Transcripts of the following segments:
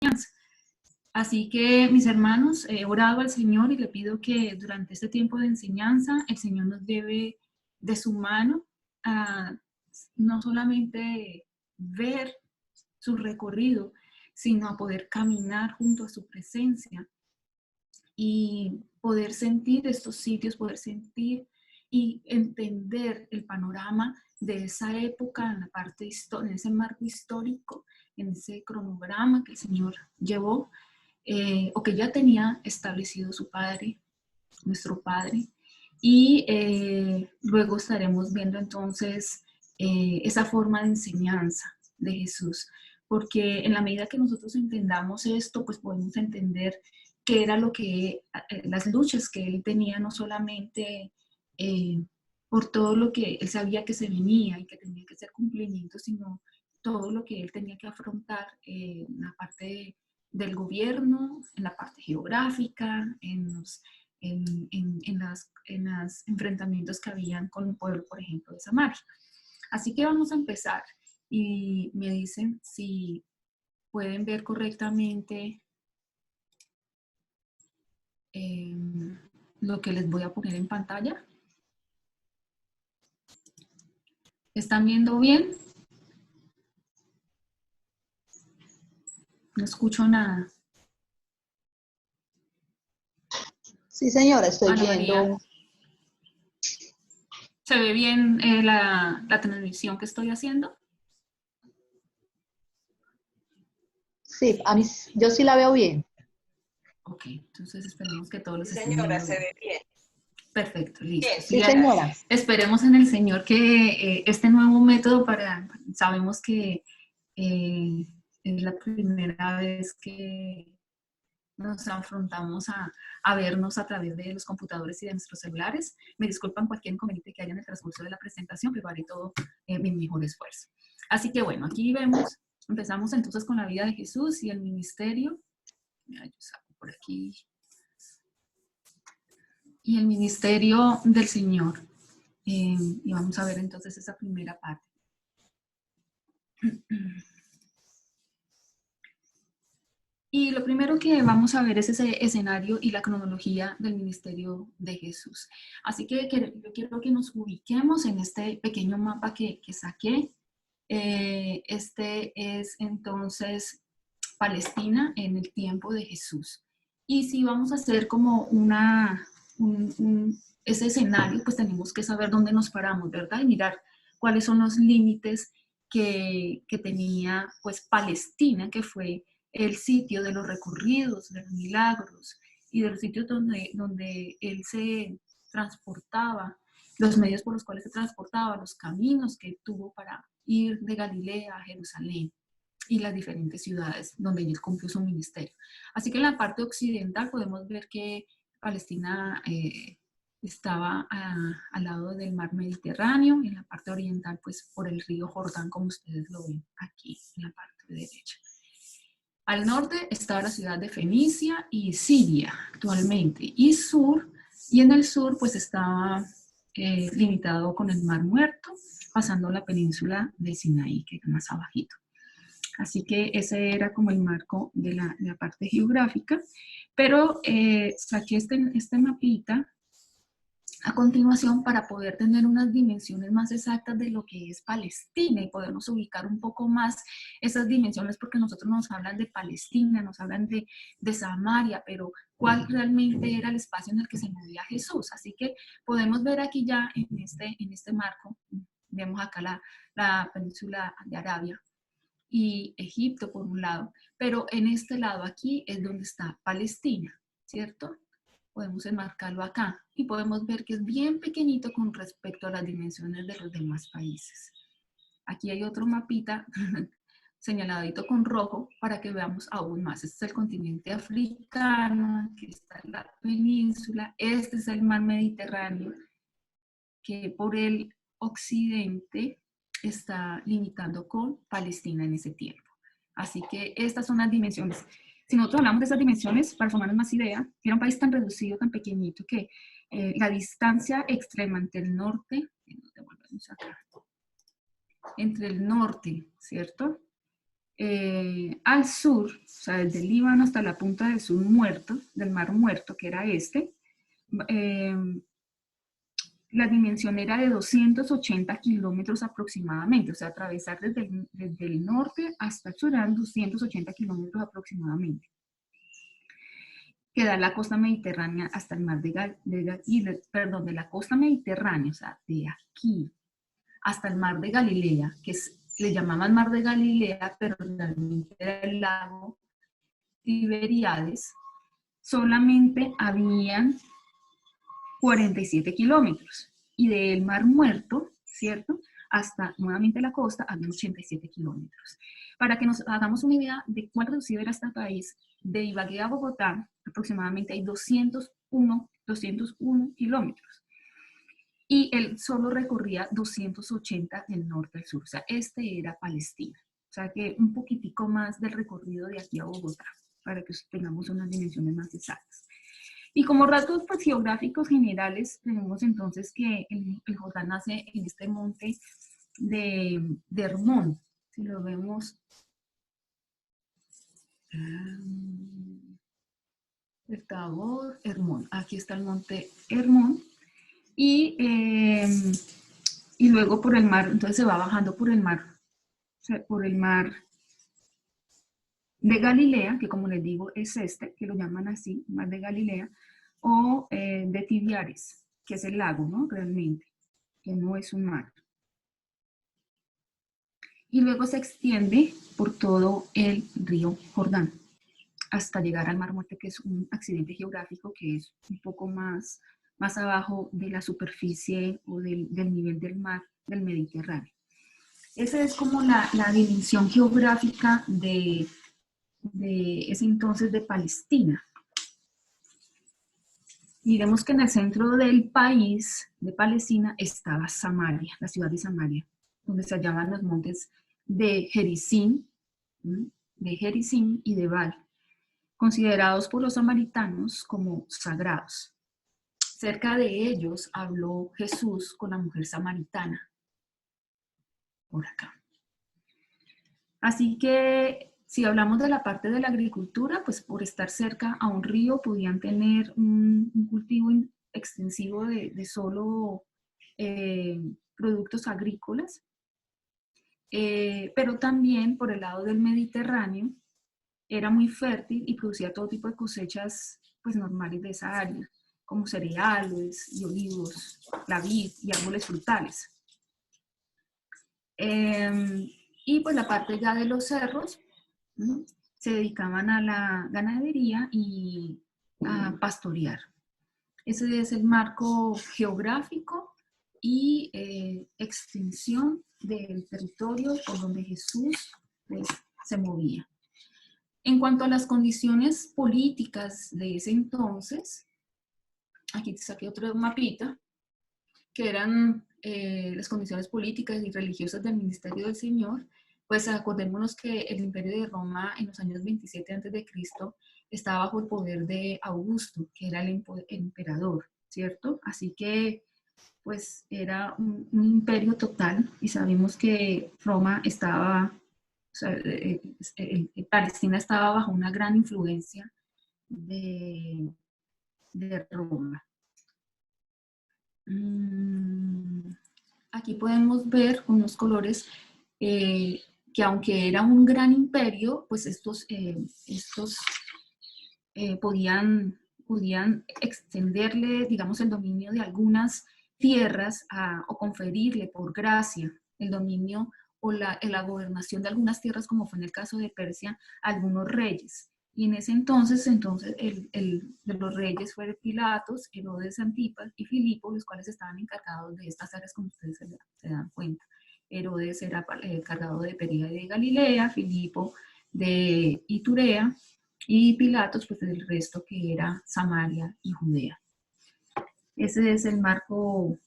enseñanza. Así que, mis hermanos, he orado al Señor y le pido que durante este tiempo de enseñanza el Señor nos lleve de su mano a no solamente ver su recorrido, sino a poder caminar junto a su presencia y poder sentir estos sitios, poder sentir y entender el panorama de esa época en la parte en ese marco histórico, en ese cronograma que el Señor llevó, o que ya tenía establecido su Padre, nuestro Padre. Y luego estaremos viendo entonces esa forma de enseñanza de Jesús, porque en la medida que nosotros entendamos esto, pues podemos entender qué era lo que, las luchas que él tenía, no solamente por todo lo que él sabía que se venía y que tenía que ser cumplimiento, sino todo lo que él tenía que afrontar en la parte del gobierno, en la parte geográfica, en los enfrentamientos que habían con el pueblo, por ejemplo, de Samaria. Así que vamos a empezar y me dicen si pueden ver correctamente lo que les voy a poner en pantalla. ¿Están viendo bien? No escucho nada. Sí, señora, estoy Ana viendo. María, ¿se ve bien la transmisión que estoy haciendo? Sí, yo sí la veo bien. Ok, entonces esperemos que todos los Sí, estén señora, viendo se bien. ve bien. Perfecto, listo. Bien, Sí, señora. Esperemos en el Señor que este nuevo método sabemos que es la primera vez que nos afrontamos a vernos a través de los computadores y de nuestros celulares. Me disculpan cualquier inconveniente que haya en el transcurso de la presentación, pero haré todo mi mejor esfuerzo. Así que bueno, aquí empezamos entonces con la vida de Jesús y el ministerio. Mira, yo saco por aquí. Y el ministerio del Señor. Y vamos a ver entonces esa primera parte. Y lo primero que vamos a ver es ese escenario y la cronología del ministerio de Jesús. Así que yo quiero que nos ubiquemos en este pequeño mapa que saqué. Este es entonces Palestina en el tiempo de Jesús. Y si vamos a hacer como ese escenario, pues tenemos que saber dónde nos paramos, ¿verdad? Y mirar cuáles son los límites que tenía pues Palestina, que fue el sitio de los recorridos, de los milagros y de los sitios donde él se transportaba, los medios por los cuales se transportaba, los caminos que tuvo para ir de Galilea a Jerusalén y las diferentes ciudades donde él cumplió su ministerio. Así que en la parte occidental podemos ver que Palestina estaba al lado del mar Mediterráneo, y en la parte oriental pues por el río Jordán, como ustedes lo ven aquí en la parte derecha. Al norte estaba la ciudad de Fenicia y Siria actualmente, y en el sur pues estaba limitado con el Mar Muerto, pasando la península de Sinaí, que es más abajito. Así que ese era como el marco de la parte geográfica, pero saqué este mapita a continuación para poder tener unas dimensiones más exactas de lo que es Palestina y podernos ubicar un poco más esas dimensiones, porque nosotros nos hablan de Palestina, nos hablan de Samaria, pero ¿cuál realmente era el espacio en el que se movía Jesús? Así que podemos ver aquí ya en este marco, vemos acá la península de Arabia y Egipto por un lado, pero en este lado aquí es donde está Palestina, ¿cierto? Podemos enmarcarlo acá y podemos ver que es bien pequeñito con respecto a las dimensiones de los demás países. Aquí hay otro mapita señaladito con rojo para que veamos aún más. Este es el continente africano, aquí está la península, este es el mar Mediterráneo, que por el occidente está limitando con Palestina en ese tiempo. Así que estas son las dimensiones. Si nosotros hablamos de esas dimensiones, para formarnos más idea, era un país tan reducido, tan pequeñito, que la distancia extrema entre el norte, entre el norte, ¿cierto? Al sur, o sea, desde el Líbano hasta la punta del sur muerto, del Mar Muerto, que era eh, la dimensión era de 280 kilómetros aproximadamente, o sea, atravesar desde el norte hasta el sur eran 280 kilómetros aproximadamente. Que da la costa mediterránea hasta el mar de la costa mediterránea, o sea, de aquí hasta el mar de Galilea, que le llamaban mar de Galilea, pero realmente era el lago Tiberíades, solamente habían 47 kilómetros. Y del Mar Muerto, ¿cierto?, hasta nuevamente la costa, habían 87 kilómetros. Para que nos hagamos una idea de cuán reducido era este país, de Ibagué a Bogotá, aproximadamente hay 201 kilómetros. Y él solo recorría 280 del norte al sur. O sea, este era Palestina. O sea, que un poquitico más del recorrido de aquí a Bogotá, para que tengamos unas dimensiones más exactas. Y como rasgos pues, geográficos generales, tenemos entonces que el Jordán nace en este monte de Hermón. Si lo vemos, el Tabor, Hermón. Aquí está el monte Hermón. Y luego por el mar, entonces se va bajando por el mar de Galilea, que como les digo es este, que lo llaman así, mar de Galilea, o de Tibiares, que es el lago, ¿no? Realmente, que no es un mar. Y luego se extiende por todo el río Jordán, hasta llegar al Mar Muerto, que es un accidente geográfico que es un poco más abajo de la superficie o del nivel del mar del Mediterráneo. Esa es como la dimensión geográfica de ese entonces de Palestina. Miremos que en el centro del país, de Palestina, estaba Samaria, la ciudad de Samaria, donde se hallaban los montes de Gerizim y de Baal, considerados por los samaritanos como sagrados. Cerca de ellos habló Jesús con la mujer samaritana, por acá. Así que si hablamos de la parte de la agricultura, pues por estar cerca a un río podían tener un cultivo extensivo de solo productos agrícolas, pero también por el lado del Mediterráneo era muy fértil y producía todo tipo de cosechas pues, normales de esa área, como cereales y olivos, la vid y árboles frutales. Y pues la parte ya de los cerros, ¿no?, se dedicaban a la ganadería y a pastorear. Ese es el marco geográfico y extensión del territorio por donde Jesús pues, se movía. En cuanto a las condiciones políticas de ese entonces, aquí te saqué otro mapita, que eran las condiciones políticas y religiosas del ministerio del Señor. Pues acordémonos que el imperio de Roma en los años 27 a.C. estaba bajo el poder de Augusto, que era el emperador, ¿cierto? Así que pues era un imperio total y sabemos que Roma estaba, o sea, Palestina estaba bajo una gran influencia de Roma. Aquí podemos ver con los colores que aunque era un gran imperio, pues estos podían extenderle, digamos, el dominio de algunas tierras o conferirle por gracia el dominio o la gobernación de algunas tierras, como fue en el caso de Persia, a algunos reyes. Y en ese entonces de los reyes fueron Pilatos, Herodes Antipas y Filipo, los cuales estaban encargados de estas áreas, como ustedes se dan cuenta. Herodes era encargado de Perea de Galilea, Filipo de Iturea, y Pilatos, pues del resto que era Samaria y Judea. Ese es el marco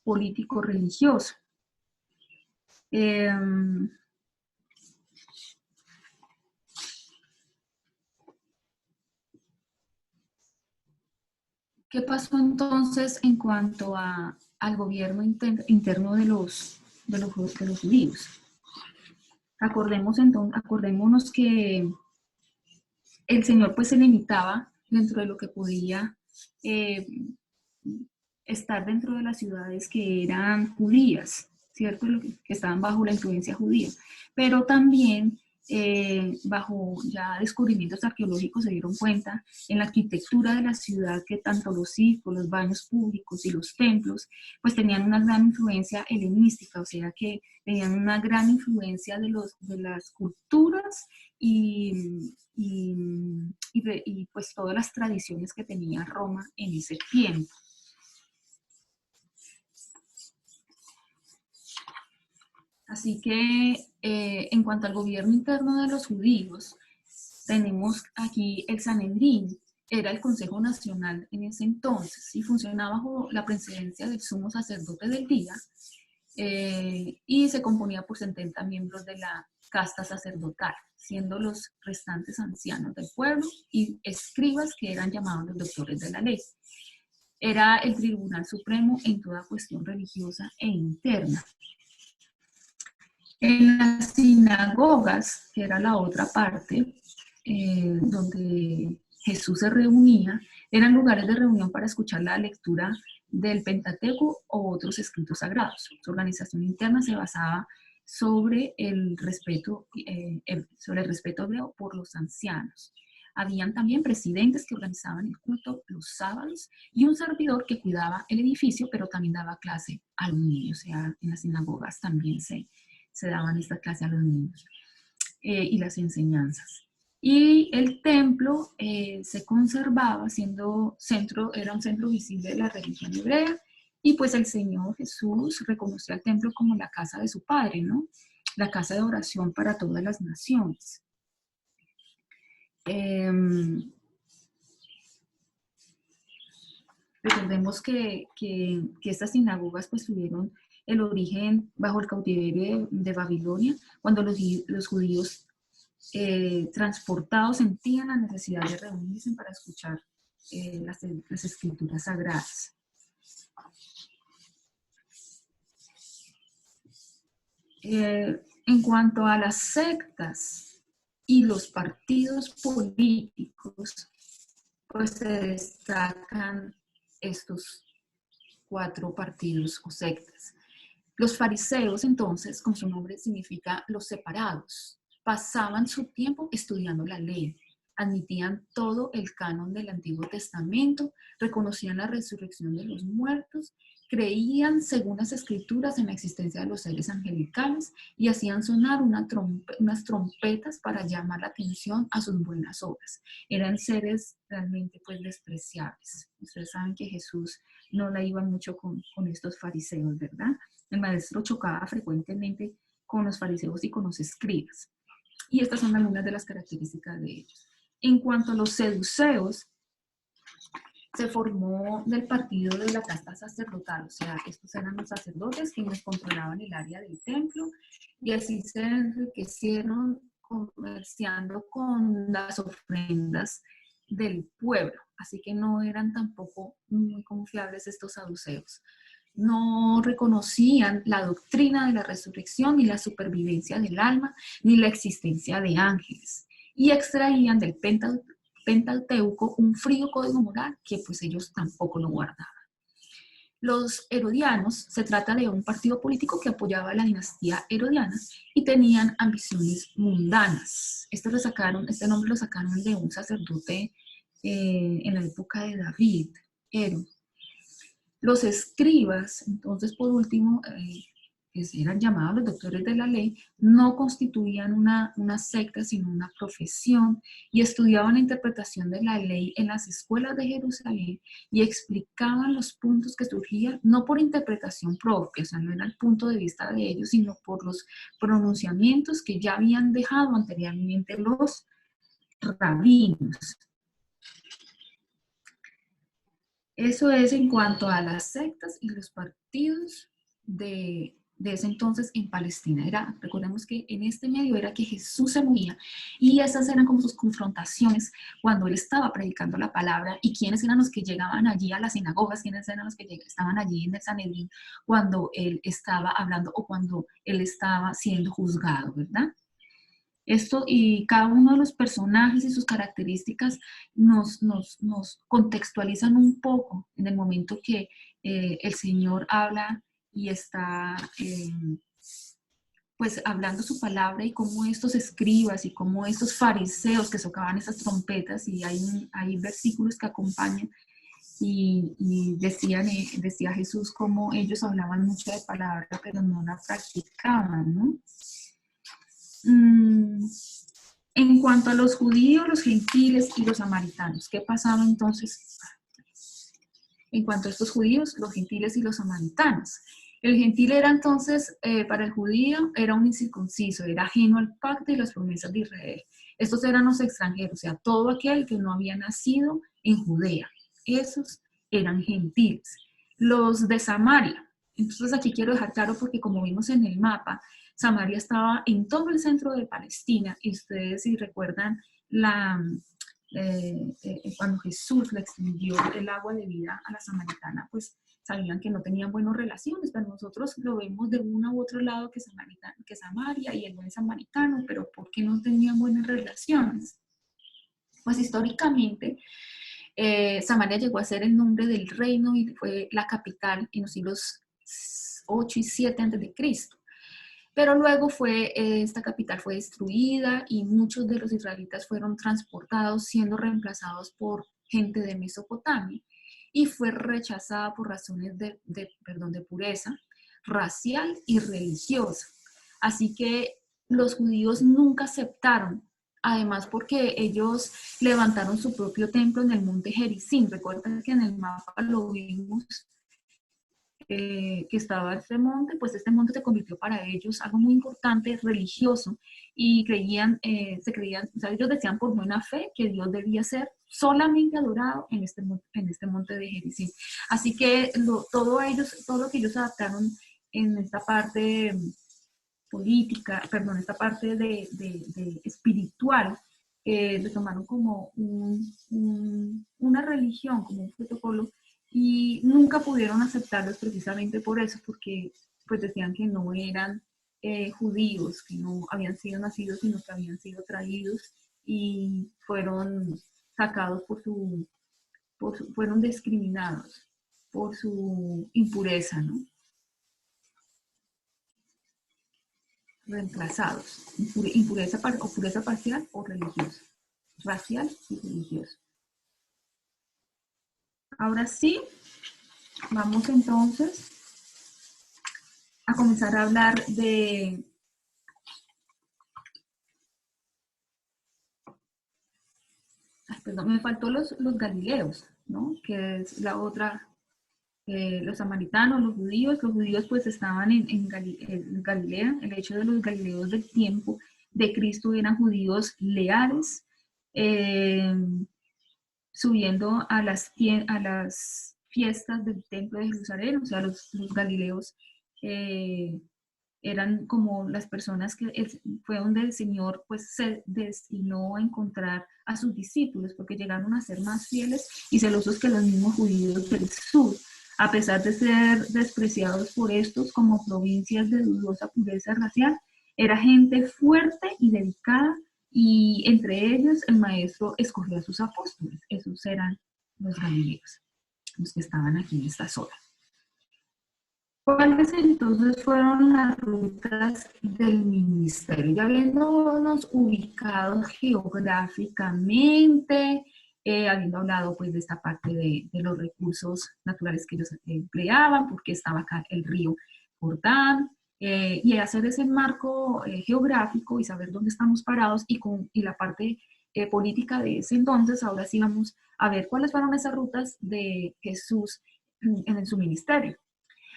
político religioso. ¿Qué pasó entonces en cuanto al gobierno interno de los judíos? Acordémonos que el Señor pues se limitaba dentro de lo que podía eh, estar dentro de las ciudades que eran judías, ¿cierto? Que estaban bajo la influencia judía, pero también bajo ya descubrimientos arqueológicos se dieron cuenta en la arquitectura de la ciudad que tanto los circos, los baños públicos y los templos pues tenían una gran influencia helenística, o sea que tenían una gran influencia de las culturas y pues todas las tradiciones que tenía Roma en ese tiempo. Así que en cuanto al gobierno interno de los judíos, tenemos aquí el Sanedrín, era el Consejo Nacional en ese entonces y funcionaba bajo la presidencia del sumo sacerdote del día y se componía por 70 miembros de la casta sacerdotal, siendo los restantes ancianos del pueblo y escribas que eran llamados los doctores de la ley. Era el tribunal supremo en toda cuestión religiosa e interna. En las sinagogas, que era la otra parte, donde Jesús se reunía, eran lugares de reunión para escuchar la lectura del Pentateuco o otros escritos sagrados. Su organización interna se basaba sobre el respeto hebreo por los ancianos. Habían también presidentes que organizaban el culto los sábados y un servidor que cuidaba el edificio, pero también daba clase a los niños. O sea, en las sinagogas también se daban esta clase a los niños y las enseñanzas. Y el templo se conservaba siendo era un centro visible de la religión hebrea, y pues el Señor Jesús reconoció al templo como la casa de su Padre, ¿no? La casa de oración para todas las naciones. Recordemos que estas sinagogas pues tuvieron el origen bajo el cautiverio de Babilonia, cuando los judíos transportados sentían la necesidad de reunirse para escuchar las escrituras sagradas. En cuanto a las sectas y los partidos políticos, pues se destacan estos 4 partidos o sectas. Los fariseos, entonces, con su nombre significa los separados, pasaban su tiempo estudiando la ley, admitían todo el canon del Antiguo Testamento, reconocían la resurrección de los muertos, creían, según las escrituras, en la existencia de los seres angelicales y hacían sonar unas trompetas para llamar la atención a sus buenas obras. Eran seres realmente pues despreciables. Ustedes saben que Jesús no la iba mucho con estos fariseos, ¿verdad? El maestro chocaba frecuentemente con los fariseos y con los escribas. Y estas son algunas de las características de ellos. En cuanto a los seduceos, se formó del partido de la casta sacerdotal, o sea, estos eran los sacerdotes quienes controlaban el área del templo y así se enriquecieron comerciando con las ofrendas del pueblo, así que no eran tampoco muy confiables estos saduceos. No reconocían la doctrina de la resurrección, ni la supervivencia del alma, ni la existencia de ángeles, y extraían del Pentateuco un frío código moral que pues ellos tampoco lo guardaban. Los herodianos, se trata de un partido político que apoyaba a la dinastía herodiana y tenían ambiciones mundanas. Este nombre lo sacaron de un sacerdote en la época de David, Ero. Los escribas, entonces por último, que eran llamados los doctores de la ley, no constituían una secta, sino una profesión, y estudiaban la interpretación de la ley en las escuelas de Jerusalén y explicaban los puntos que surgían, no por interpretación propia, o sea, no era el punto de vista de ellos, sino por los pronunciamientos que ya habían dejado anteriormente los rabinos. Eso es en cuanto a las sectas y los partidos de ese entonces en Palestina. Recordemos que en este medio era que Jesús se movía y esas eran como sus confrontaciones cuando él estaba predicando la palabra y quiénes eran los que llegaban allí a las sinagogas, quiénes eran los que estaban allí en el Sanedrín cuando él estaba hablando o cuando él estaba siendo juzgado, ¿verdad? Esto y cada uno de los personajes y sus características nos contextualizan un poco en el momento que el Señor habla y está pues hablando su palabra, y cómo estos escribas y cómo estos fariseos que tocaban esas trompetas, y hay versículos que acompañan, y decía Jesús cómo ellos hablaban mucho de palabra, pero no la practicaban, ¿no? En cuanto a los judíos, los gentiles y los samaritanos, ¿qué pasaba entonces? En cuanto a estos judíos, los gentiles y los samaritanos. El gentil era entonces, para el judío, era un incircunciso, era ajeno al pacto y las promesas de Israel. Estos eran los extranjeros, o sea, todo aquel que no había nacido en Judea. Esos eran gentiles. Los de Samaria. Entonces aquí quiero dejar claro, porque como vimos en el mapa, Samaria estaba en todo el centro de Palestina, y ustedes si recuerdan cuando Jesús le extendió el agua de vida a la samaritana, pues sabían que no tenían buenas relaciones, pero nosotros lo vemos de uno u otro lado que Samaria y el buen samaritano, pero ¿por qué no tenían buenas relaciones? Pues históricamente Samaria llegó a ser el nombre del reino y fue la capital en los siglos 8 y 7 a.C. Pero luego esta capital fue destruida y muchos de los israelitas fueron transportados, siendo reemplazados por gente de Mesopotamia, y fue rechazada por razones de pureza racial y religiosa. Así que los judíos nunca aceptaron, además porque ellos levantaron su propio templo en el monte Gerizim. Recuerden que en el mapa lo vimos, que estaba este monte, pues este monte se convirtió para ellos algo muy importante, religioso, y o sea, ellos decían por buena fe que Dios debía ser solamente adorado en este monte de Gerizim. Así que todo lo que ellos adaptaron en esta parte política, perdón, esta parte de espiritual, lo tomaron como una religión, como un protocolo, y nunca pudieron aceptarlos precisamente por eso, porque pues decían que no eran judíos, que no habían sido nacidos, sino que habían sido traídos y fueron sacados fueron discriminados por su impureza, ¿no? Reemplazados, impureza o pureza parcial o religiosa, racial y religiosa. Ahora sí, vamos entonces a comenzar a hablar de perdón, me faltó los galileos, ¿no? Que es la otra, los samaritanos, los judíos pues estaban en Galilea. El hecho de los galileos del tiempo de Cristo eran judíos leales, subiendo a las fiestas del templo de Jerusalén. O sea, los galileos eran como las personas que fue donde el Señor pues se destinó a encontrar a sus discípulos, porque llegaron a ser más fieles y celosos que los mismos judíos del sur, a pesar de ser despreciados por estos como provincias de dudosa pureza racial. Era gente fuerte y dedicada, y entre ellos el maestro escogió a sus apóstoles. Esos eran los galileos, los que estaban aquí en esta zona. ¿Cuáles entonces fueron las rutas del ministerio? Ya habiéndonos ubicado geográficamente, habiendo hablado pues de esta parte de los recursos naturales que ellos empleaban, porque estaba acá el río Jordán, y hacer ese marco geográfico y saber dónde estamos parados, y la parte política de ese entonces. Ahora sí vamos a ver cuáles fueron esas rutas de Jesús en su ministerio.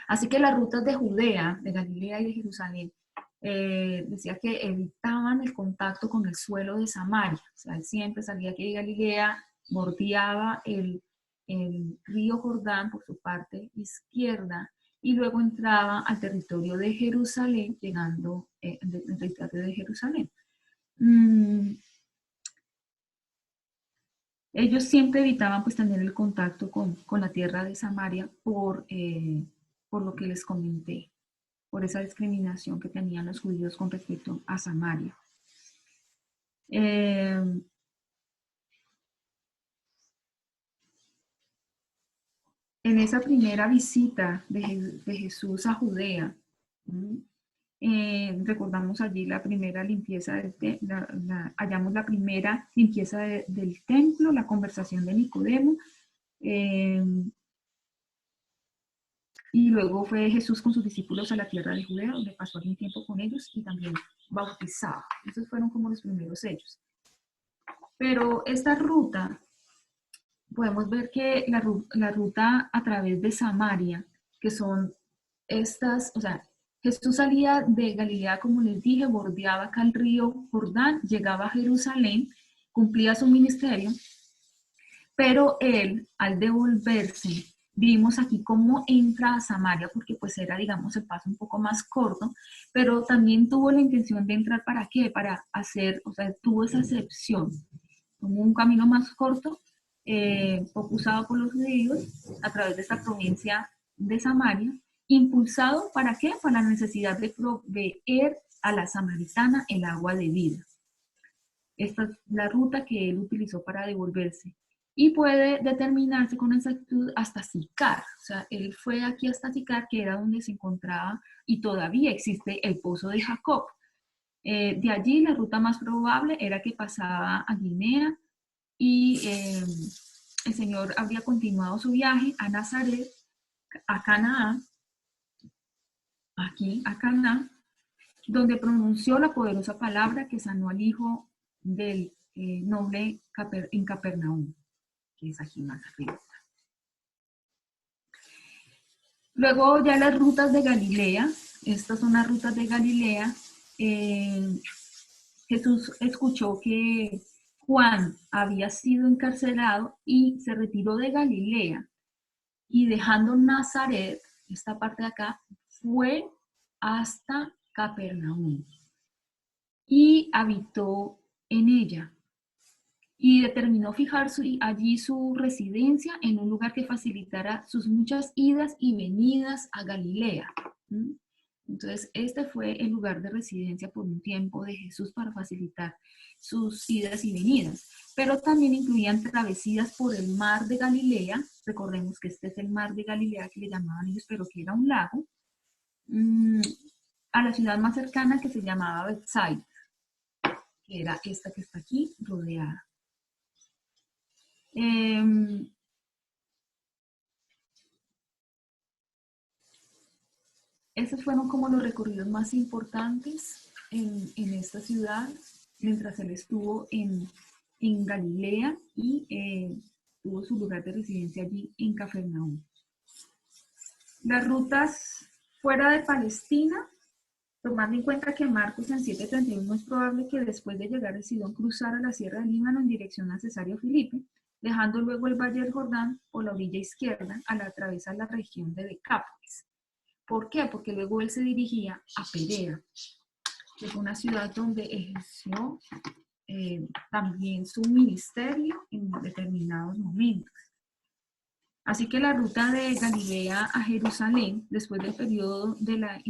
Así que las rutas de Judea, de Galilea y de Jerusalén, decía que evitaban el contacto con el suelo de Samaria. O sea, él siempre salía aquí de Galilea, bordeaba el río Jordán por su parte izquierda, y luego entraba al territorio de Jerusalén, llegando al territorio de Jerusalén. Ellos siempre evitaban pues tener el contacto con la tierra de Samaria por lo que les comenté, por esa discriminación que tenían los judíos con respecto a Samaria. Eh, en esa primera visita de Jesús a Judea, recordamos allí la primera limpieza, hallamos la primera limpieza del templo, la conversación de Nicodemo, y luego fue Jesús con sus discípulos a la tierra de Judea, donde pasó algún tiempo con ellos y también bautizaba. Esos fueron como los primeros hechos. Pero esta ruta, podemos ver que la ruta a través de Samaria, que son estas, o sea, Jesús salía de Galilea, como les dije, bordeaba acá el río Jordán, llegaba a Jerusalén, cumplía su ministerio, pero él, al devolverse, vimos aquí cómo entra a Samaria, porque pues era, digamos, el paso un poco más corto, pero también tuvo la intención de entrar, ¿para qué? Para hacer, o sea, tuvo esa excepción, como un camino más corto, poco usado por los judíos, a través de esta provincia de Samaria, impulsado, ¿para qué? Para la necesidad de proveer a la samaritana el agua de vida. Esta es la ruta que él utilizó para devolverse. Y puede determinarse con exactitud hasta Sicar. O sea, él fue aquí hasta Sicar, que era donde se encontraba y todavía existe el pozo de Jacob. De allí la ruta más probable era que pasaba a Guinea y el Señor habría continuado su viaje a Nazaret, a Canaán, aquí a Canaán, donde pronunció la poderosa palabra que sanó al hijo del noble en Capernaum, que es aquí más arriba. Luego ya las rutas de Galilea, estas son las rutas de Galilea. Jesús escuchó que Juan había sido encarcelado y se retiró de Galilea y dejando Nazaret, esta parte de acá, fue hasta Capernaum y habitó en ella y determinó fijar allí su residencia en un lugar que facilitara sus muchas idas y venidas a Galilea. Entonces, este fue el lugar de residencia por un tiempo de Jesús para facilitar sus idas y venidas. Pero también incluían travesías por el mar de Galilea. Recordemos que este es el mar de Galilea que le llamaban ellos, pero que era un lago. A la ciudad más cercana que se llamaba Bethsaida, que era esta que está aquí rodeada. Esos fueron como los recorridos más importantes en esta ciudad, mientras él estuvo en Galilea y tuvo su lugar de residencia allí en Capernaum. Las rutas fuera de Palestina, tomando en cuenta que Marcos en 7:31 es probable que después de llegar a Sidón cruzara la sierra del Líbano en dirección a Cesarea Filipe, dejando luego el valle del Jordán por la orilla izquierda al atravesar la región de Decápolis. ¿Por qué? Porque luego él se dirigía a Perea, que es una ciudad donde ejerció también su ministerio en determinados momentos. Así que la ruta de Galilea a Jerusalén, después del periodo de la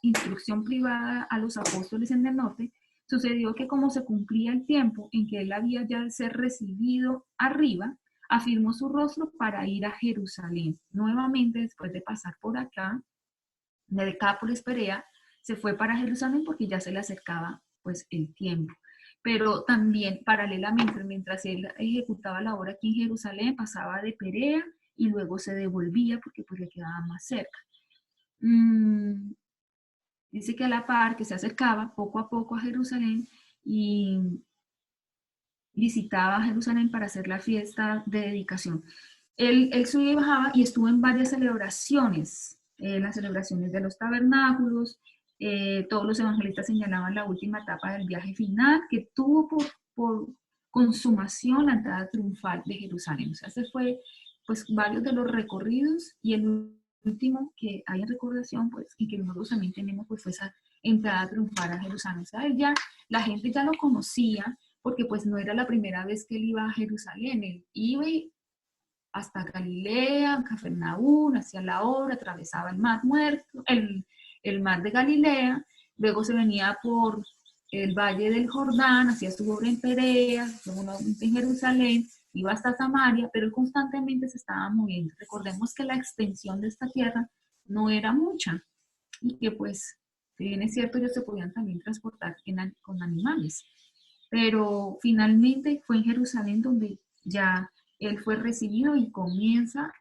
instrucción privada a los apóstoles en el norte, sucedió que como se cumplía el tiempo en que él había ya de ser recibido arriba, afirmó su rostro para ir a Jerusalén. Nuevamente, después de pasar por acá, de Decápolis, Perea, se fue para Jerusalén porque ya se le acercaba pues el tiempo. Pero también paralelamente, mientras él ejecutaba la obra aquí en Jerusalén, pasaba de Perea y luego se devolvía porque pues le quedaba más cerca. Dice que a la par que se acercaba poco a poco a Jerusalén y visitaba Jerusalén para hacer la fiesta de dedicación. Él subía y bajaba y estuvo en varias celebraciones, las celebraciones de los tabernáculos. Todos los evangelistas señalaban la última etapa del viaje final que tuvo por consumación la entrada triunfal de Jerusalén. O sea, ese fue pues varios de los recorridos y el último que hay en recordación pues y que nosotros también tenemos pues fue esa entrada triunfal a Jerusalén. O sea, la gente ya lo conocía porque pues no era la primera vez que él iba a Jerusalén, él iba hasta Galilea, Capernaum, hacía la obra, atravesaba el mar muerto, el mar de Galilea, luego se venía por el Valle del Jordán, hacía su obra en Perea, luego en Jerusalén, iba hasta Samaria, pero él constantemente se estaba moviendo. Recordemos que la extensión de esta tierra no era mucha y que pues, si bien es cierto, ellos se podían también transportar con animales, pero finalmente fue en Jerusalén donde ya él fue recibido y comienza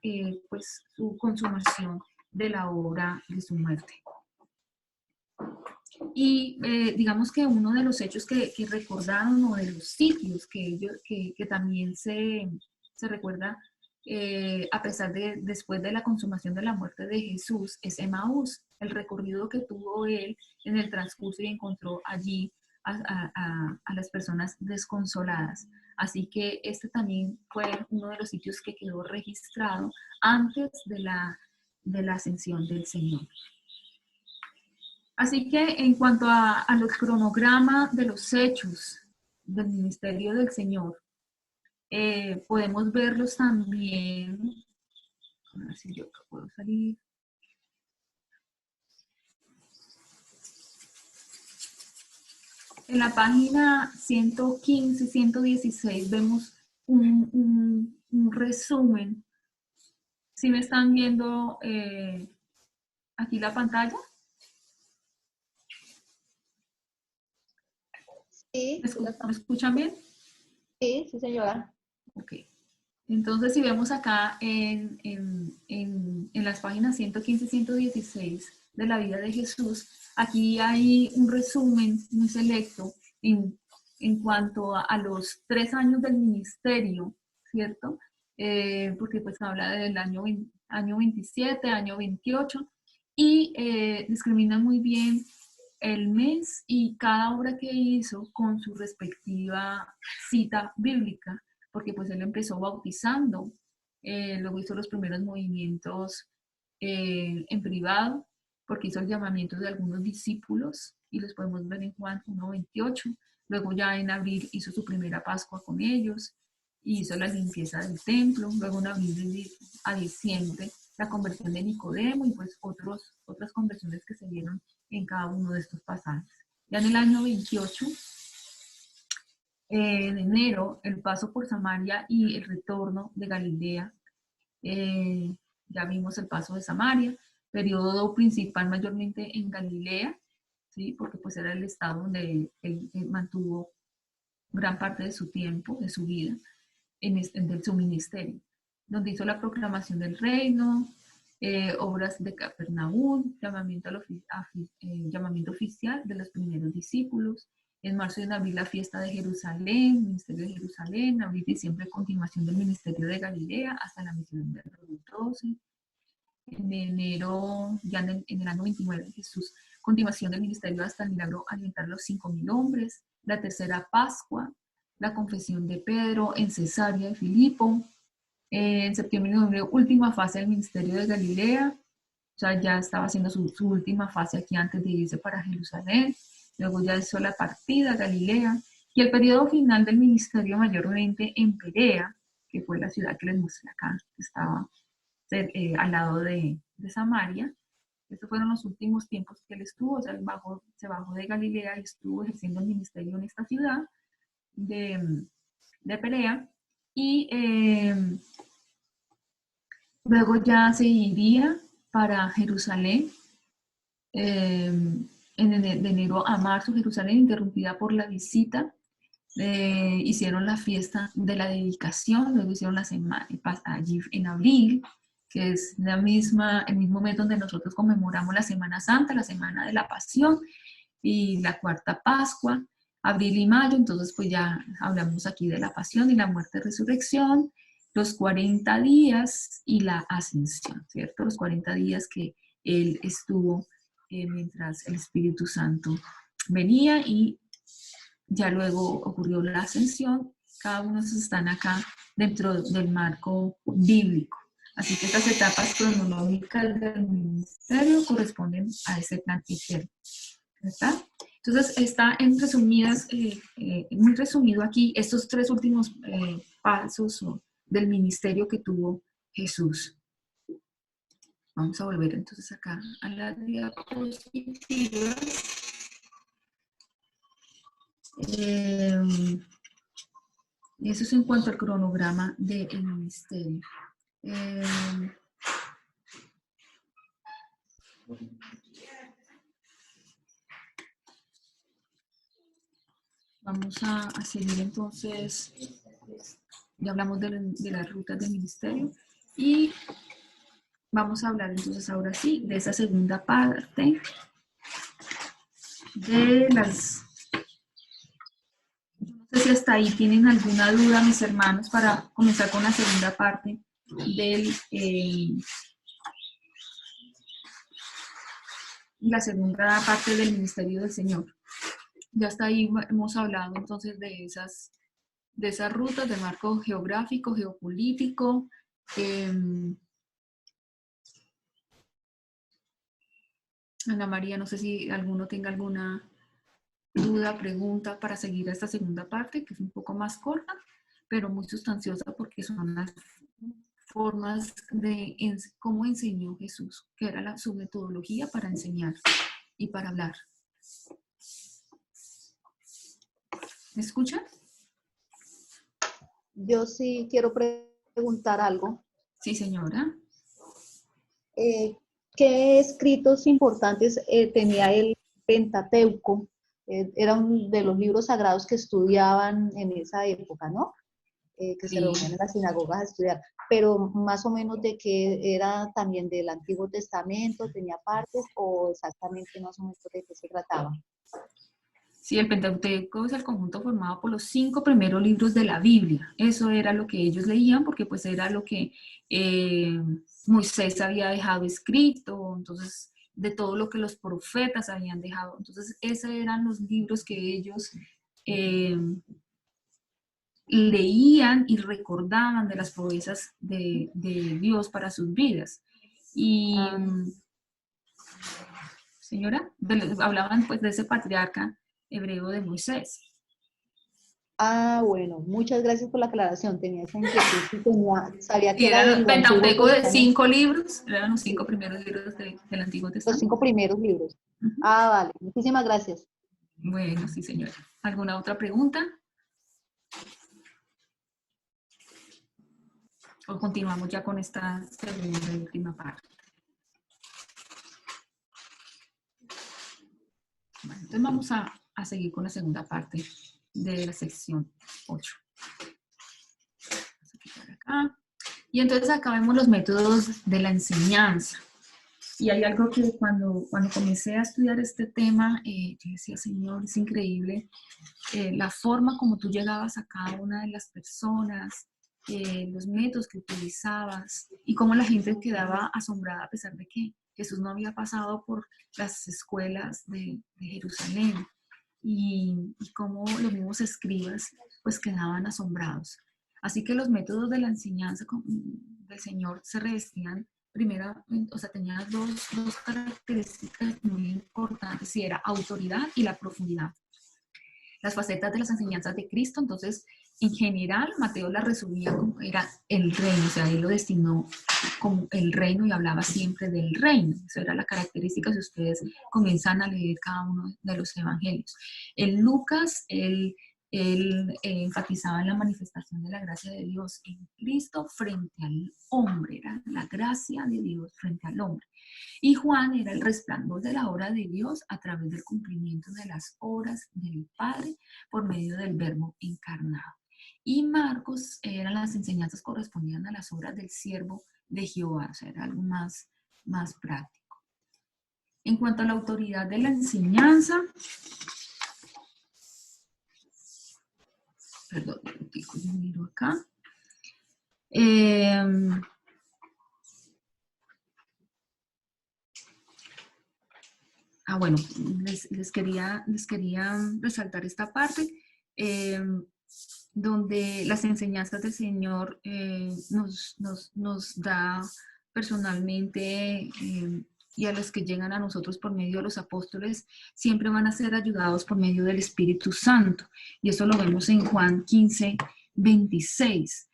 pues su consumación de la obra de su muerte. Y digamos que uno de los hechos que recordaron o de los sitios que también se recuerda a pesar de después de la consumación de la muerte de Jesús es Emaús, el recorrido que tuvo él en el transcurso y encontró allí a las personas desconsoladas. Así que este también fue uno de los sitios que quedó registrado antes de la ascensión del Señor. Así que en cuanto a los cronogramas de los hechos del ministerio del Señor, podemos verlos también. A ver si yo puedo salir. En la página 115, 116 vemos un resumen. ¿Sí me están viendo aquí la pantalla? Sí. ¿Me escuchan bien? Sí, sí, señora. Ok. Entonces, si vemos acá en las páginas 115 y 116 de la vida de Jesús, aquí hay un resumen muy selecto en cuanto a los 3 años del ministerio, ¿cierto? Porque pues habla del año 27, año 28, y discrimina muy bien el mes y cada obra que hizo con su respectiva cita bíblica, porque pues él empezó bautizando, luego hizo los primeros movimientos en privado, porque hizo el llamamiento de algunos discípulos, y los podemos ver en Juan 1:28, luego ya en abril hizo su primera Pascua con ellos, y hizo la limpieza del templo, luego en abril a diciembre la conversión de Nicodemo y pues otras conversiones que se dieron en cada uno de estos pasajes. Ya en el año 28, en enero, el paso por Samaria y el retorno de Galilea. Ya vimos el paso de Samaria, periodo principal mayormente en Galilea, ¿sí? Porque pues era el estado donde él mantuvo gran parte de su tiempo, de su vida, en su ministerio, donde hizo la proclamación del reino, obras de Capernaum, llamamiento oficial de los primeros discípulos. En marzo y en abril la fiesta de Jerusalén, ministerio de Jerusalén, abril y diciembre continuación del ministerio de Galilea hasta la misión de los 12. En enero, ya en el año 29, Jesús, continuación del ministerio hasta el milagro alimentar a los 5.000 hombres, la tercera Pascua, la confesión de Pedro en Cesarea de Filipo, en septiembre y noviembre, última fase del ministerio de Galilea, o sea, ya estaba haciendo su última fase aquí antes de irse para Jerusalén, luego ya hizo la partida a Galilea, y el periodo final del ministerio mayormente en Perea, que fue la ciudad que les mostré acá, que estaba al lado de Samaria. Estos fueron los últimos tiempos que él estuvo, o sea, se bajó de Galilea y estuvo ejerciendo el ministerio en esta ciudad de Perea, y luego ya se iría para Jerusalén, de enero a marzo, Jerusalén, interrumpida por la visita. Hicieron la fiesta de la dedicación, luego hicieron la semana allí en abril, que es el mismo mes donde nosotros conmemoramos la Semana Santa, la Semana de la Pasión y la Cuarta Pascua, abril y mayo. Entonces pues ya hablamos aquí de la Pasión y la Muerte y Resurrección, los 40 días y la Ascensión, ¿cierto? Los 40 días que él estuvo mientras el Espíritu Santo venía, y ya luego ocurrió la ascensión. Cada uno de esos están acá dentro del marco bíblico. Así que estas etapas cronológicas del ministerio corresponden a ese plan eterno. ¿Verdad? Entonces está en resumidas, muy resumido aquí estos 3 últimos pasos del ministerio que tuvo Jesús. Vamos a volver entonces acá a la diapositiva. Eso es en cuanto al cronograma del ministerio. Vamos a seguir entonces, ya hablamos de las rutas del ministerio y vamos a hablar entonces ahora sí de esa segunda parte de las... No sé si hasta ahí tienen alguna duda mis hermanos para comenzar con la segunda parte la segunda parte del ministerio del Señor. Ya hasta ahí hemos hablado entonces de esas rutas de marco geográfico, geopolítico. Ana María, no sé si alguno tenga alguna duda, pregunta para seguir a esta segunda parte, que es un poco más corta, pero muy sustanciosa porque son las formas de cómo enseñó Jesús, que era su metodología para enseñar y para hablar. ¿Me escuchan? Yo sí quiero preguntar algo. Sí, señora. ¿Qué escritos importantes tenía el Pentateuco? Era uno de los libros sagrados que estudiaban en esa época, ¿no? Que se Sí. reunían en las sinagogas a estudiar, pero más o menos de que era también del Antiguo Testamento, tenía partes, o exactamente más o menos de qué se trataba. Sí, el Pentateuco es el conjunto formado por los 5 primeros libros de la Biblia. Eso era lo que ellos leían porque pues era lo que Moisés había dejado escrito, entonces de todo lo que los profetas habían dejado. Entonces esos eran los libros que ellos leían y recordaban de las promesas de Dios para sus vidas. Y, señora, hablaban pues de ese patriarca hebreo de Moisés. Bueno, muchas gracias por la aclaración. Tenía esa inquietud, sabía que Y era eran del Antiguo Pentateuco de Testamento, 5 libros, eran los 5 primeros libros del Antiguo los 5 Testamento. primeros libros. Vale, muchísimas gracias. Bueno, sí, señora. ¿Alguna otra pregunta? ¿O continuamos ya con esta segunda y última parte? Bueno, entonces vamos a seguir con la segunda parte de la sección 8. Vamos a quitar acá. Y entonces acá vemos los métodos de la enseñanza. Y hay algo que cuando comencé a estudiar este tema, yo decía, Señor, es increíble la forma como tú llegabas a cada una de las personas, los métodos que utilizabas y cómo la gente quedaba asombrada a pesar de que Jesús no había pasado por las escuelas de Jerusalén y cómo los mismos escribas pues quedaban asombrados. Así que los métodos de la enseñanza del Señor se revestían primero, o sea, tenían dos características muy importantes, y era autoridad y la profundidad. Las facetas de las enseñanzas de Cristo, entonces, en general, Mateo la resumía como era el reino, o sea, él lo destinó como el reino y hablaba siempre del reino. Esa era la característica si ustedes comienzan a leer cada uno de los evangelios. En Lucas, él enfatizaba en la manifestación de la gracia de Dios en Cristo frente al hombre, era la gracia de Dios frente al hombre. Y Juan era el resplandor de la obra de Dios a través del cumplimiento de las obras del Padre por medio del Verbo encarnado. Y Marcos eran las enseñanzas correspondían a las obras del siervo de Jehová, o sea, era algo más práctico. En cuanto a la autoridad de la enseñanza, perdón, yo miro acá. Bueno, les quería resaltar esta parte, donde las enseñanzas del Señor nos da personalmente y a los que llegan a nosotros por medio de los apóstoles, siempre van a ser ayudados por medio del Espíritu Santo. Y eso lo vemos en Juan 15, 26.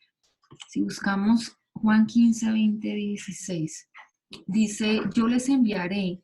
Si buscamos Juan 15, 20, 16, dice, yo les enviaré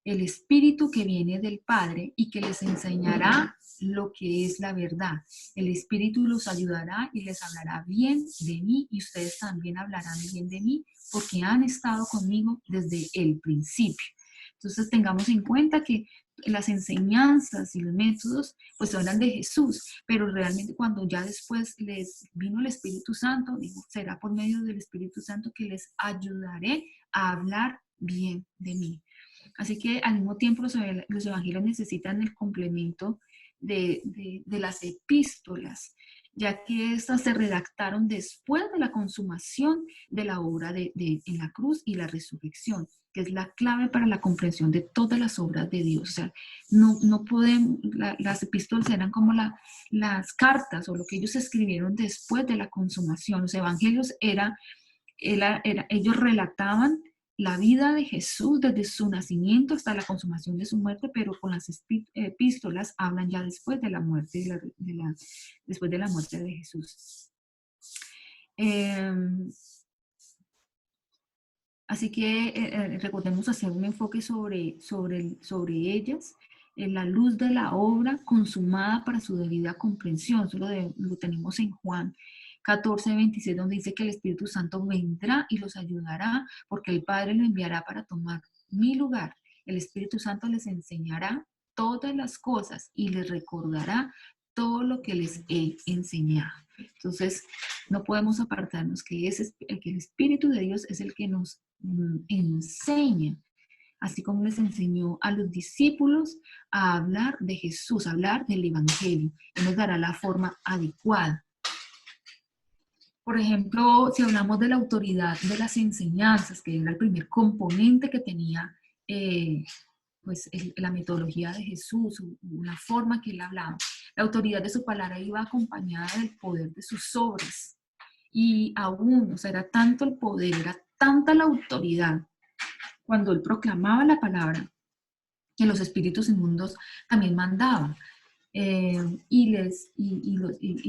el Espíritu que viene del Padre y que les enseñará lo que es la verdad. El Espíritu los ayudará y les hablará bien de mí, y ustedes también hablarán bien de mí, porque han estado conmigo desde el principio. Entonces tengamos en cuenta que las enseñanzas y los métodos pues hablan de Jesús, pero realmente cuando ya después les vino el Espíritu Santo, digo, será por medio del Espíritu Santo que les ayudaré a hablar bien de mí. Así que al mismo tiempo los evangelios necesitan el complemento de las epístolas, ya que estas se redactaron después de la consumación de la obra en la cruz y la resurrección, que es la clave para la comprensión de todas las obras de Dios. O sea, no pueden, las epístolas eran como las cartas o lo que ellos escribieron después de la consumación. Los evangelios ellos relataban la vida de Jesús desde su nacimiento hasta la consumación de su muerte, pero con las epístolas hablan ya después de la muerte, después de la muerte de Jesús. Así que recordemos hacer un enfoque sobre ellas, en la luz de la obra consumada para su debida comprensión. Eso lo tenemos en Juan 14:26, donde dice que el Espíritu Santo vendrá y los ayudará, porque el Padre lo enviará para tomar mi lugar. El Espíritu Santo les enseñará todas las cosas y les recordará todo lo que les he enseñado. Entonces, no podemos apartarnos que el Espíritu de Dios es el que nos enseña, así como les enseñó a los discípulos a hablar de Jesús, a hablar del Evangelio. Él nos dará la forma adecuada. Por ejemplo, si hablamos de la autoridad de las enseñanzas, que era el primer componente que tenía la metodología de Jesús, la forma que él hablaba, la autoridad de su palabra iba acompañada del poder de sus obras. Y aún, o sea, era tanto el poder, era tanta la autoridad cuando él proclamaba la palabra, que los espíritus inmundos también mandaban y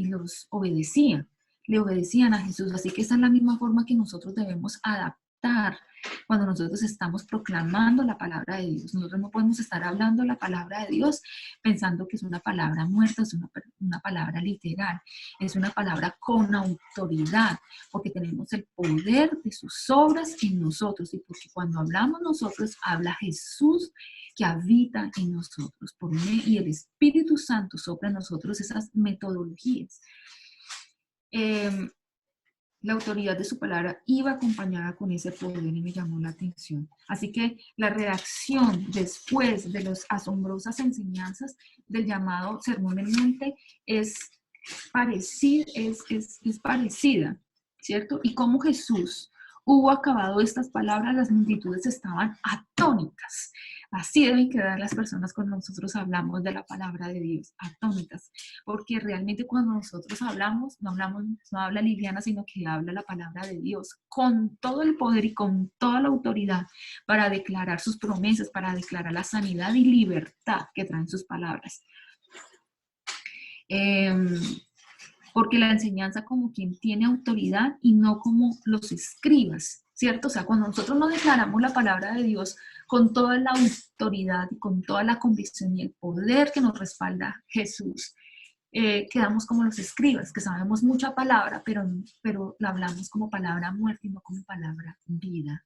los obedecían. Le obedecían a Jesús. Así que esa es la misma forma que nosotros debemos adaptar cuando nosotros estamos proclamando la palabra de Dios. Nosotros no podemos estar hablando la palabra de Dios pensando que es una palabra muerta, es una palabra literal, es una palabra con autoridad, porque tenemos el poder de sus obras en nosotros, y porque cuando hablamos nosotros, habla Jesús que habita en nosotros, y el Espíritu Santo sopla en nosotros esas metodologías. La autoridad de su palabra iba acompañada con ese poder y me llamó la atención. Así que la reacción después de las asombrosas enseñanzas del llamado Sermón del Monte es parecida, ¿cierto? Y como Jesús hubo acabado estas palabras, las multitudes estaban atónitas. Así deben quedar las personas cuando nosotros hablamos de la palabra de Dios, atónitas, porque realmente cuando nosotros hablamos, no habla Liliana, sino que habla la palabra de Dios con todo el poder y con toda la autoridad para declarar sus promesas, para declarar la sanidad y libertad que traen sus palabras. Porque la enseñanza como quien tiene autoridad y no como los escribas, ¿cierto? O sea, cuando nosotros no declaramos la palabra de Dios con toda la autoridad y con toda la convicción y el poder que nos respalda Jesús, quedamos como los escribas, que sabemos mucha palabra, pero la hablamos como palabra muerta y no como palabra vida.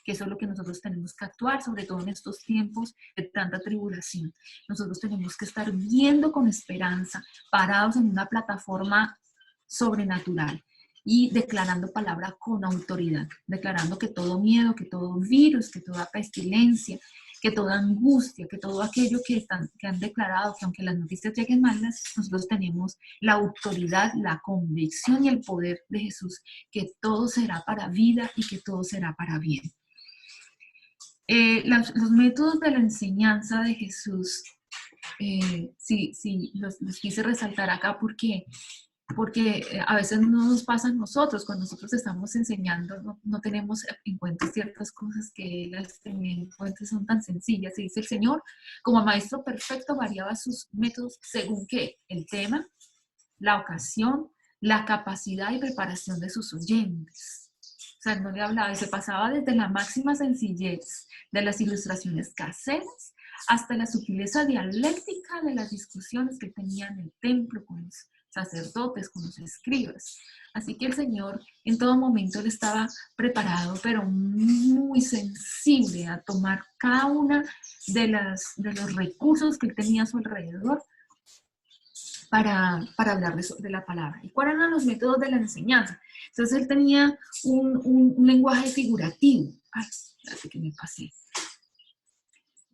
Que eso es lo que nosotros tenemos que actuar, sobre todo en estos tiempos de tanta tribulación. Nosotros tenemos que estar viendo con esperanza, parados en una plataforma sobrenatural y declarando palabra con autoridad, declarando que todo miedo, que todo virus, que toda pestilencia, que toda angustia, que todo aquello que han declarado, que aunque las noticias lleguen malas, nosotros tenemos la autoridad, la convicción y el poder de Jesús, que todo será para vida y que todo será para bien. Los métodos de la enseñanza de Jesús, sí, los quise resaltar acá porque a veces no nos pasa a nosotros, cuando nosotros estamos enseñando, no tenemos en cuenta ciertas cosas que las tenemos en cuenta, son tan sencillas. Y dice el Señor, como maestro perfecto, variaba sus métodos según ¿qué? El tema, la ocasión, la capacidad y preparación de sus oyentes. O sea, no le hablaba y se pasaba desde la máxima sencillez de las ilustraciones caseras hasta la sutileza dialéctica de las discusiones que tenía en el templo con los sacerdotes, con los escribas. Así que el Señor en todo momento él estaba preparado, pero muy sensible a tomar cada una de los recursos que él tenía a su alrededor para hablar de la palabra. ¿Y cuáles eran los métodos de la enseñanza? Entonces él tenía un lenguaje figurativo. Ay, espérate que me pasé.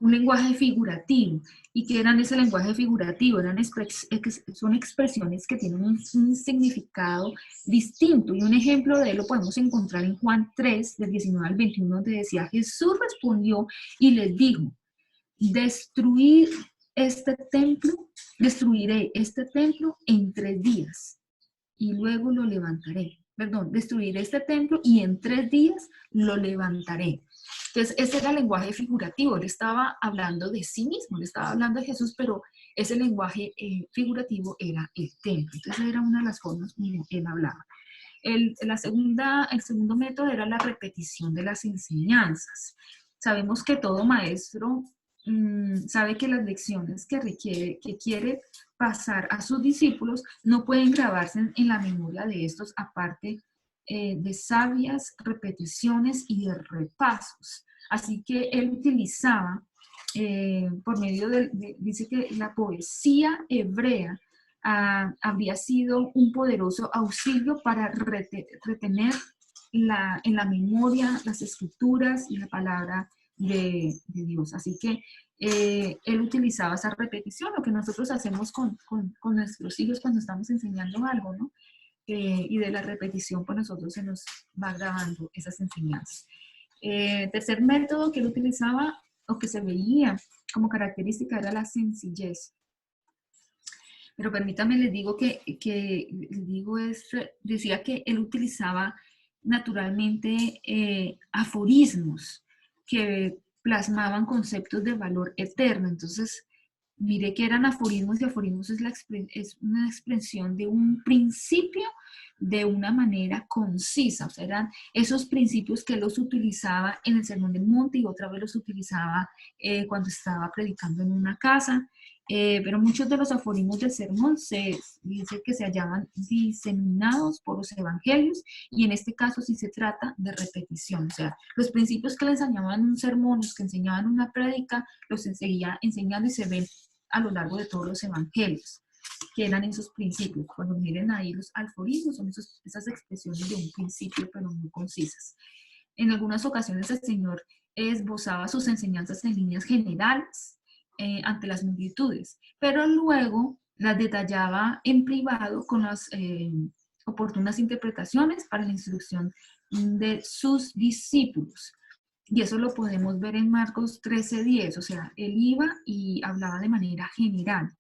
Un lenguaje figurativo. ¿Y qué eran ese lenguaje figurativo? Son expresiones que tienen un significado distinto. Y un ejemplo de él lo podemos encontrar en Juan 3, del 19 al 21, donde decía, Jesús respondió y les dijo, destruiré este templo en 3 días y luego lo levantaré. Perdón, destruiré este templo y en 3 días lo levantaré. Entonces, ese era el lenguaje figurativo. Él estaba hablando de sí mismo, le estaba hablando de Jesús, pero ese lenguaje figurativo era el templo. Entonces, era una de las formas como él hablaba. El segundo método era la repetición de las enseñanzas. Sabemos que todo maestro sabe que las lecciones que quiere pasar a sus discípulos no pueden grabarse en la memoria de estos, aparte de sabias repeticiones y de repasos. Así que él utilizaba, por medio dice que la poesía hebrea habría sido un poderoso auxilio para retener en la memoria las escrituras y la palabra de Dios. Así que él utilizaba esa repetición, lo que nosotros hacemos con nuestros hijos cuando estamos enseñando algo, ¿no? Y de la repetición, pues nosotros se nos va grabando esas enseñanzas. Tercer método que él utilizaba o que se veía como característica era la sencillez. Pero permítame, les digo decía que él utilizaba naturalmente aforismos que plasmaban conceptos de valor eterno. Entonces, mire que eran aforismos, y aforismos es una expresión de un principio de una manera concisa. O sea, eran esos principios que él los utilizaba en el Sermón del Monte y otra vez los utilizaba cuando estaba predicando en una casa. Pero muchos de los aforismos del sermón se dice que se hallaban diseminados por los evangelios, y en este caso sí se trata de repetición. O sea, los principios que le enseñaban en un sermón, los que enseñaban en una prédica, los seguía enseñando y se ven a lo largo de todos los evangelios, que eran esos principios. Cuando miren ahí los aforismos, son esas expresiones de un principio, pero muy concisas. En algunas ocasiones el Señor esbozaba sus enseñanzas en líneas generales ante las multitudes, pero luego las detallaba en privado con las oportunas interpretaciones para la instrucción de sus discípulos. Y eso lo podemos ver en Marcos 13:10, o sea, él iba y hablaba de manera general.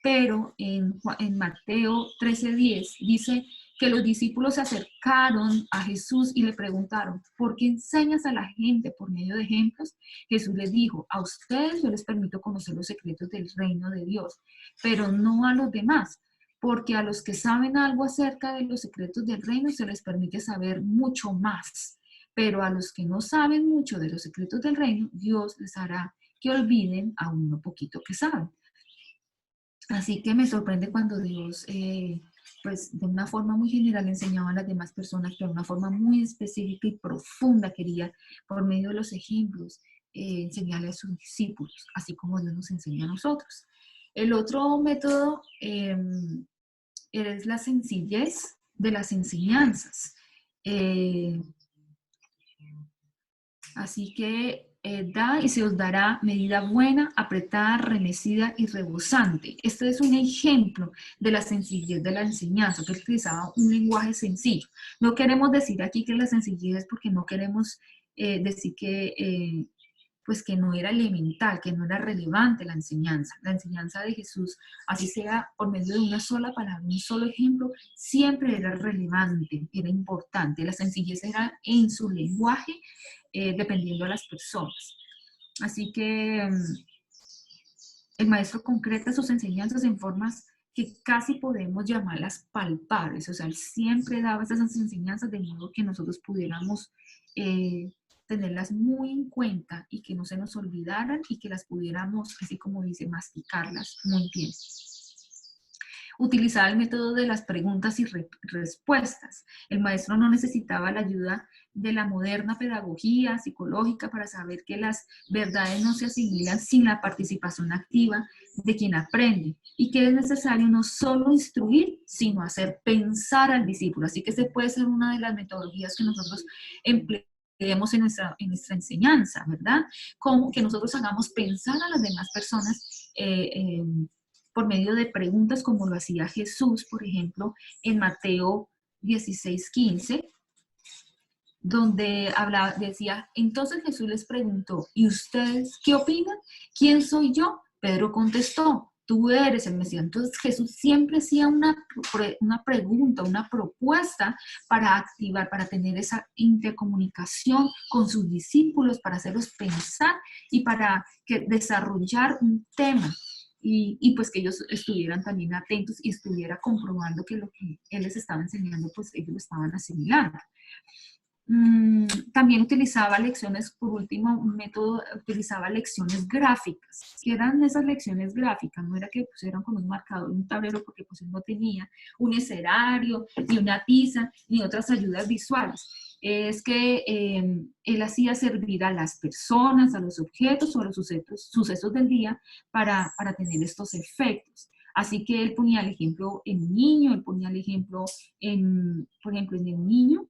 Pero en Mateo 13:10 dice que los discípulos se acercaron a Jesús y le preguntaron, ¿por qué enseñas a la gente por medio de ejemplos? Jesús les dijo, a ustedes yo les permito conocer los secretos del reino de Dios, pero no a los demás, porque a los que saben algo acerca de los secretos del reino se les permite saber mucho más, pero a los que no saben mucho de los secretos del reino, Dios les hará que olviden a uno poquito que saben. Así que me sorprende cuando Dios, pues de una forma muy general enseñaba a las demás personas, pero de una forma muy específica y profunda quería, por medio de los ejemplos, enseñarle a sus discípulos, así como Dios nos enseña a nosotros. El otro método es la sencillez de las enseñanzas. Así que da y se os dará medida buena, apretada, remecida y rebosante. Este es un ejemplo de la sencillez de la enseñanza, que utilizaba un lenguaje sencillo. No queremos decir aquí que la sencillez es porque no queremos decir que, pues que no era elemental, que no era relevante la enseñanza. La enseñanza de Jesús, así sea por medio de una sola palabra, un solo ejemplo, siempre era relevante, era importante. La sencillez era en su lenguaje, dependiendo de las personas. Así que el maestro concreta sus enseñanzas en formas que casi podemos llamarlas palpables. O sea, él siempre daba esas enseñanzas de modo que nosotros pudiéramos tenerlas muy en cuenta y que no se nos olvidaran y que las pudiéramos, así como dice, masticarlas muy bien. Utilizaba el método de las preguntas y respuestas. El maestro no necesitaba la ayuda de la moderna pedagogía psicológica para saber que las verdades no se asimilan sin la participación activa de quien aprende y que es necesario no solo instruir, sino hacer pensar al discípulo. Así que esta puede ser una de las metodologías que nosotros empleemos en nuestra enseñanza, ¿verdad? Como que nosotros hagamos pensar a las demás personas por medio de preguntas como lo hacía Jesús, por ejemplo, en Mateo 16:15, donde decía, entonces Jesús les preguntó, ¿y ustedes qué opinan? ¿Quién soy yo? Pedro contestó, tú eres el Mesías. Entonces Jesús siempre hacía una pregunta, una propuesta para activar, para tener esa intercomunicación con sus discípulos, para hacerlos pensar y para desarrollar un tema. Y pues que ellos estuvieran también atentos y estuviera comprobando que lo que él les estaba enseñando, pues ellos lo estaban asimilando. También utilizaba lecciones, por último, un método, utilizaba lecciones gráficas. ¿Qué eran esas lecciones gráficas? No era que pusieran con un marcador, un tablero, porque pues él no tenía un escenario, ni una tiza, ni otras ayudas visuales. Es que él hacía servir a las personas, a los objetos o a los sucesos del día para tener estos efectos. Así que él ponía el ejemplo en un niño, él ponía el ejemplo por ejemplo, en el niño,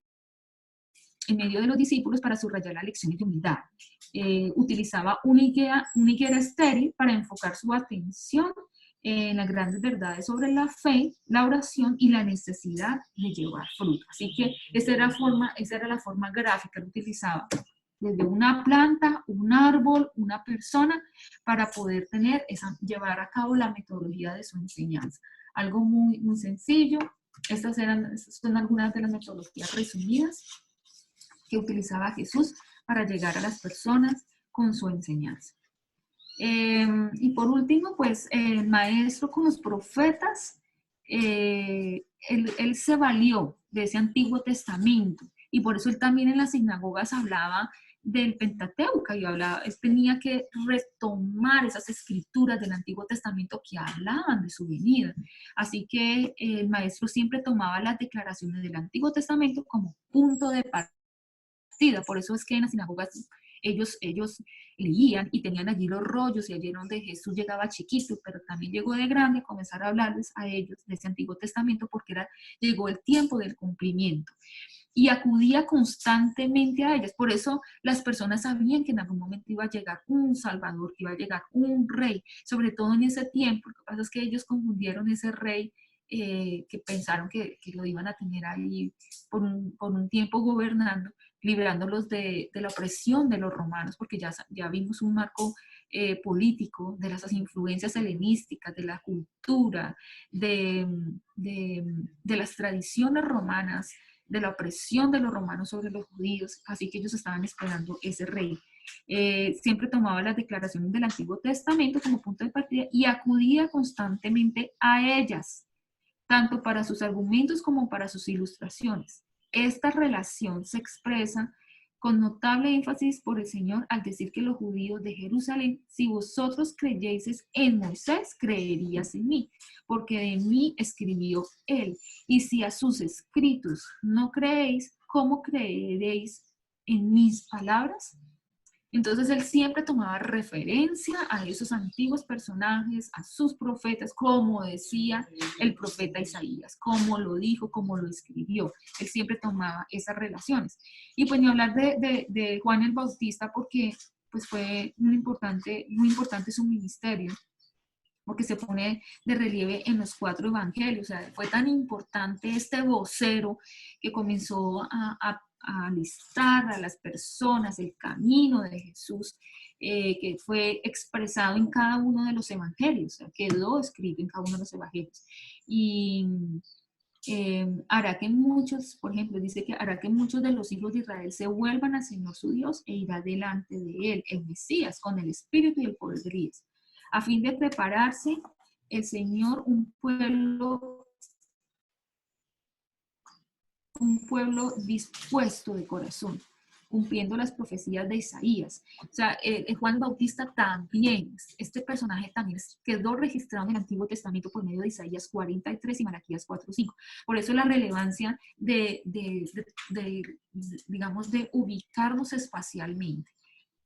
en medio de los discípulos para subrayar las lecciones de humildad. Utilizaba una higuera estéril para enfocar su atención en las grandes verdades sobre la fe, la oración y la necesidad de llevar fruto. Así que esa era la forma gráfica que utilizaba, desde una planta, un árbol, una persona, para poder llevar a cabo la metodología de su enseñanza. Algo muy, muy sencillo. Estas son algunas de las metodologías resumidas que utilizaba Jesús para llegar a las personas con su enseñanza. Y por último, pues el maestro con los profetas, él se valió de ese Antiguo Testamento y por eso él también en las sinagogas hablaba del Pentateuco y él tenía que retomar esas escrituras del Antiguo Testamento que hablaban de su venida. Así que el maestro siempre tomaba las declaraciones del Antiguo Testamento como punto de partida. Por eso es que en las sinagogas ellos leían y tenían allí los rollos y allí donde Jesús llegaba chiquito, pero también llegó de grande, comenzar a hablarles a ellos de ese Antiguo Testamento porque llegó el tiempo del cumplimiento. Y acudía constantemente a ellas. Por eso las personas sabían que en algún momento iba a llegar un Salvador, que iba a llegar un rey, sobre todo en ese tiempo. Lo que pasa es que ellos confundieron ese rey que pensaron que lo iban a tener ahí por un tiempo gobernando, liberándolos de la opresión de los romanos, porque ya vimos un marco político de las influencias helenísticas, de la cultura, de las tradiciones romanas, de la opresión de los romanos sobre los judíos, así que ellos estaban esperando ese rey. Siempre tomaba las declaraciones del Antiguo Testamento como punto de partida y acudía constantemente a ellas, tanto para sus argumentos como para sus ilustraciones. Esta relación se expresa con notable énfasis por el Señor al decir que los judíos de Jerusalén, si vosotros creyeseis en Moisés, creerías en mí, porque de mí escribió él. Y si a sus escritos no creéis, ¿cómo creeréis en mis palabras? Entonces él siempre tomaba referencia a esos antiguos personajes, a sus profetas, como decía el profeta Isaías, como lo dijo, como lo escribió. Él siempre tomaba esas relaciones. Y pues ni hablar de Juan el Bautista, porque pues fue muy importante su ministerio, porque se pone de relieve en los 4 evangelios. O sea, fue tan importante este vocero que comenzó a alistar a las personas el camino de Jesús, que fue expresado en cada uno de los evangelios, o sea, quedó escrito en cada uno de los evangelios. Y hará que muchos, por ejemplo, dice que hará que muchos de los hijos de Israel se vuelvan al Señor su Dios e irá delante de él, el Mesías, con el espíritu y el poder de Elías, a fin de prepararse el Señor un pueblo dispuesto de corazón, cumpliendo las profecías de Isaías. O sea, Juan Bautista también, este personaje también quedó registrado en el Antiguo Testamento por medio de Isaías 43 y Malaquías 4:5. Por eso la relevancia digamos, de ubicarnos espacialmente,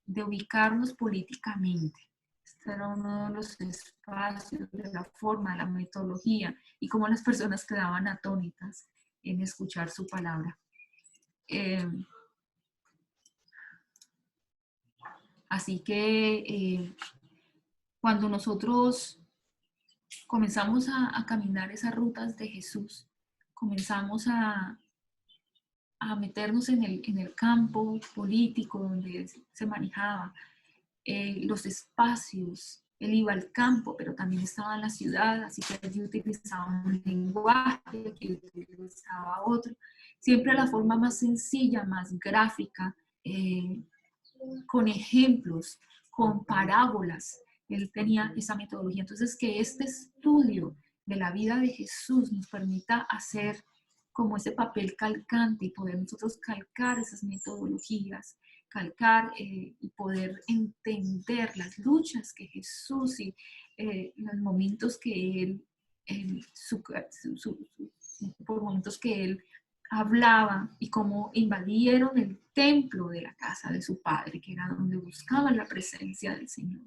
de ubicarnos políticamente. Este era uno de los espacios, de la forma, la metodología y cómo las personas quedaban atónitas en escuchar su palabra. Así que cuando nosotros comenzamos a caminar esas rutas de Jesús, comenzamos a meternos en el campo político donde se manejaba, los espacios. Él iba al campo, pero también estaba en la ciudad, así que allí utilizaba un lenguaje, que utilizaba otro. Siempre la forma más sencilla, más gráfica, con ejemplos, con parábolas. Él tenía esa metodología. Entonces, que este estudio de la vida de Jesús nos permita hacer como ese papel calcante y poder nosotros calcar esas metodologías, calcar y poder entender las luchas que Jesús y los momentos que él, por momentos que él hablaba y cómo invadieron el templo de la casa de su padre, que era donde buscaban la presencia del Señor.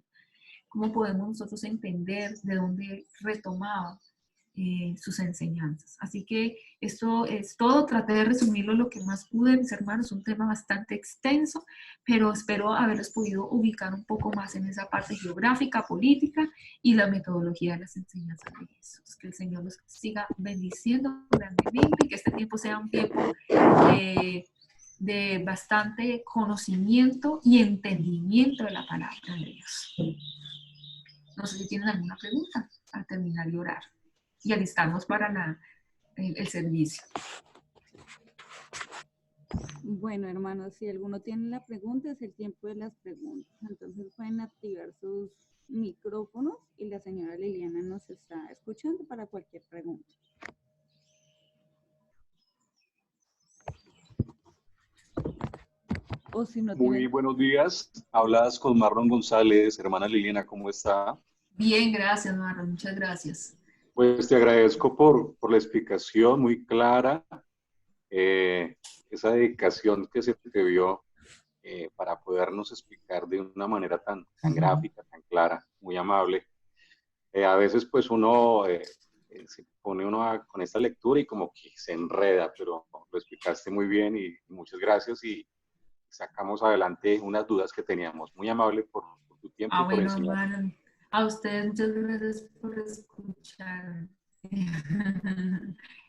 ¿Cómo podemos nosotros entender de dónde retomaba sus enseñanzas? Así que esto es todo. Traté de resumirlo lo que más pude, mis hermanos. Un tema bastante extenso, pero espero haberlos podido ubicar un poco más en esa parte geográfica, política y la metodología de las enseñanzas de Jesús. Que el Señor los siga bendiciendo grandemente y que este tiempo sea un tiempo de bastante conocimiento y entendimiento de la palabra de Dios. No sé si tienen alguna pregunta al terminar de orar y alistarnos para el servicio. Bueno, hermanos, si alguno tiene la pregunta, es el tiempo de las preguntas. Entonces pueden activar sus micrófonos y la señora Liliana nos está escuchando para cualquier pregunta. O si no Muy buenos días. Hablas con Marlon González. Hermana Liliana, ¿cómo está? Bien, gracias, Marlon. Muchas gracias. Pues te agradezco por la explicación muy clara, esa dedicación que se te vio para podernos explicar de una manera tan gráfica, tan clara, muy amable. A veces pues uno se pone con esta lectura y como que se enreda, pero lo explicaste muy bien y muchas gracias y sacamos adelante unas dudas que teníamos. Muy amable por tu tiempo y por Bueno, enseñar. Marlon, a ustedes muchas gracias por escuchar.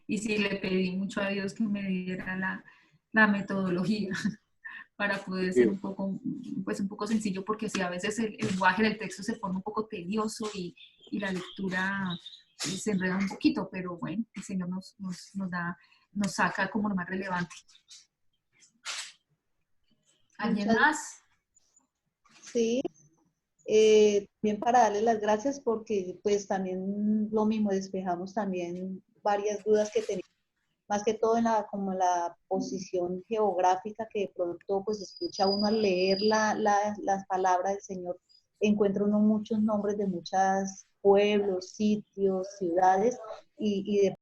Y sí, le pedí mucho a Dios que me diera la metodología para poder ser un poco sencillo, porque sí, a veces el lenguaje del texto se forma un poco tedioso y la lectura se enreda un poquito, pero bueno, el Señor nos saca como lo más relevante. ¿Alguien más? Sí, bien para darle las gracias porque pues también lo mismo, despejamos también varias dudas que teníamos, más que todo como la posición geográfica que de pronto pues escucha uno al leer las palabras del Señor, encuentra uno muchos nombres de muchos pueblos, sitios, ciudades y de